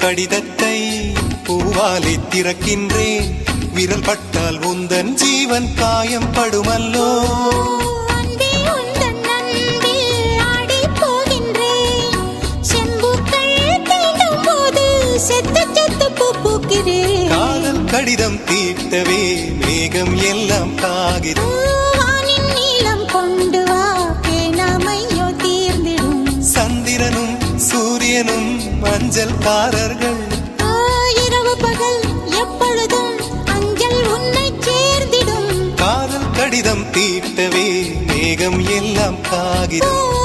கடிதத்தை பூவாலை திறக்கின்றேன். விரல் பட்டால் உந்தன் ஜீவன் காயம் படுமல்லோ. காதல் கடிதம் தீட்டவே மேகம் எல்லாம் காகிதம். நீளம் கொண்டு வா பேனாமையோ தீர்ந்திடும். சந்திரனும் சூரியனும் மஞ்சள்காரர்கள். இரவு பகல் எப்பொழுதும் அஞ்சல் உன்னை சேர்ந்திடும். காதல் கடிதம் தீட்டவே மேகம் எல்லாம் காகிதம்.